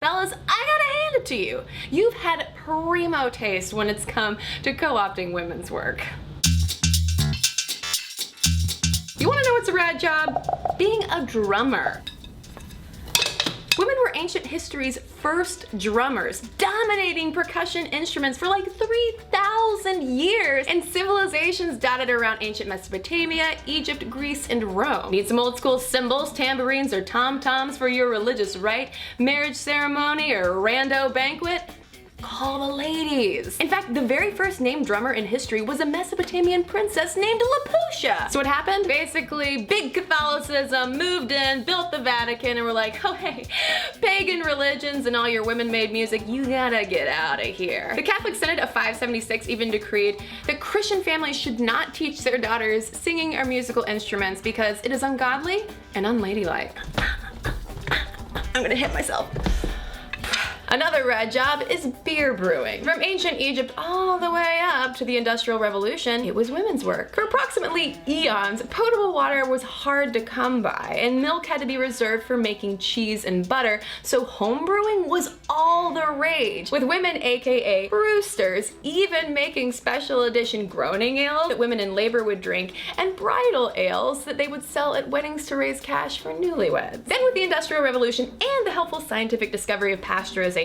Fellas, I gotta hand it to you. You've had primo taste when it's come to co-opting women's work. You wanna know what's a rad job? Being a drummer. Women were ancient history's first drummers, dominating percussion instruments for like 3,000 years in civilizations dotted around ancient Mesopotamia, Egypt, Greece, and Rome. Need some old school cymbals, tambourines, or tom-toms for your religious rite, marriage ceremony, or rando banquet? Call the ladies. In fact, the very first named drummer in history was a Mesopotamian princess named Lapusha. So what happened? Basically, big Catholicism moved in, built the Vatican, and were like, oh hey, pagan religions and all your women-made music, you gotta get out of here. The Catholic Synod of 576 even decreed that Christian families should not teach their daughters singing or musical instruments because it is ungodly and unladylike. I'm gonna hit myself. Another rad job is beer brewing. From ancient Egypt all the way up to the Industrial Revolution, it was women's work. For approximately eons, potable water was hard to come by, and milk had to be reserved for making cheese and butter, so home brewing was all the rage, with women, aka roosters, even making special edition groaning ales that women in labor would drink, and bridal ales that they would sell at weddings to raise cash for newlyweds. Then with the Industrial Revolution and the helpful scientific discovery of pasteurization,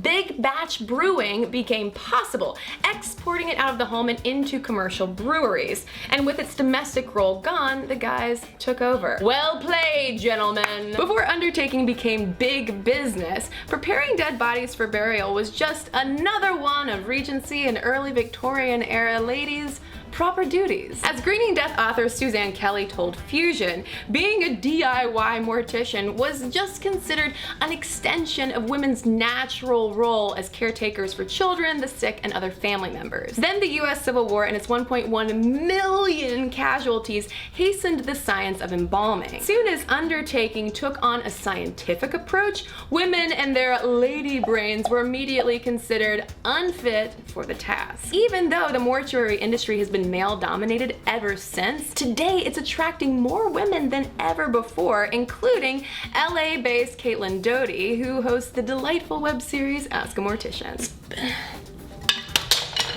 big batch brewing became possible, exporting it out of the home and into commercial breweries. And with its domestic role gone, the guys took over. Well played, gentlemen! Before undertaking became big business, preparing dead bodies for burial was just another one of Regency and early Victorian era ladies' proper duties. As Greening Death author Suzanne Kelly told Fusion, being a DIY mortician was just considered an extension of women's natural role as caretakers for children, the sick, and other family members. Then the US Civil War and its 1.1 million casualties hastened the science of embalming. Soon as undertaking took on a scientific approach, women and their lady brains were immediately considered unfit for the task. Even though the mortuary industry has been male-dominated ever since, today it's attracting more women than ever before, including LA-based Caitlin Doty, who hosts the delightful web series Ask a Mortician.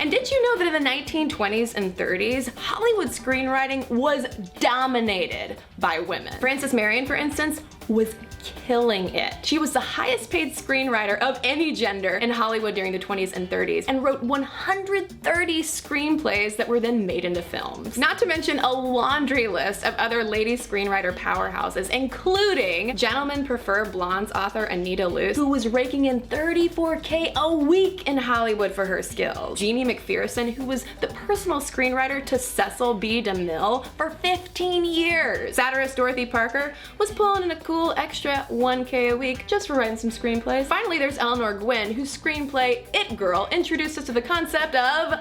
And did you know that in the 1920s and 30s, Hollywood screenwriting was dominated by women? Frances Marion, for instance, was killing it. She was the highest paid screenwriter of any gender in Hollywood during the 20s and 30s and wrote 130 screenplays that were then made into films. Not to mention a laundry list of other lady screenwriter powerhouses, including Gentlemen Prefer Blondes author Anita Luce, who was raking in $34K a week in Hollywood for her skills. Jeannie McPherson, who was the personal screenwriter to Cecil B. DeMille for 15 years. Satirist Dorothy Parker was pulling in a cool extra $1K a week just for writing some screenplays. Finally, there's Eleanor Gwynn, whose screenplay It Girl introduced us to the concept of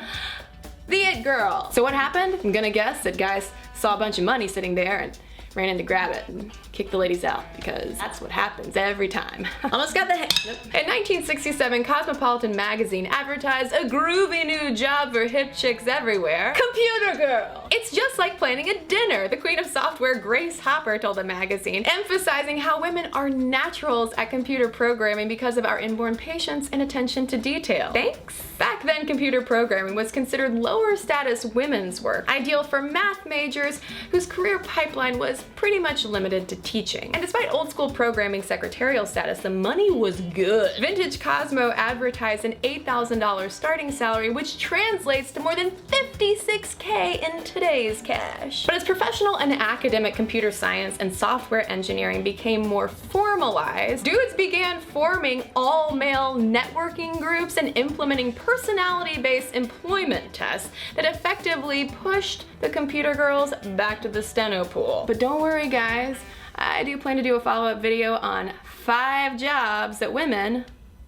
the It Girl. So what happened? I'm gonna guess that guys saw a bunch of money sitting there and ran in to grab it and kick the ladies out, because that's what happens every time. Almost got the hang. In 1967, Cosmopolitan magazine advertised a groovy new job for hip chicks everywhere: computer girl. It's just like planning a dinner, the queen of software Grace Hopper told the magazine, emphasizing how women are naturals at computer programming because of our inborn patience and attention to detail. Thanks. Back then, computer programming was considered lower status women's work, ideal for math majors whose career pipeline was pretty much limited to teaching. And despite old school programming secretarial status, the money was good. Vintage Cosmo advertised an $8,000 starting salary, which translates to more than $56K in today's cash. But as professional and academic computer science and software engineering became more formalized, dudes began forming all-male networking groups and implementing personality-based employment tests that effectively pushed the computer girls back to the steno pool. But don't worry, guys, I do plan to do a follow-up video on 5 jobs that women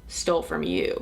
stole from you.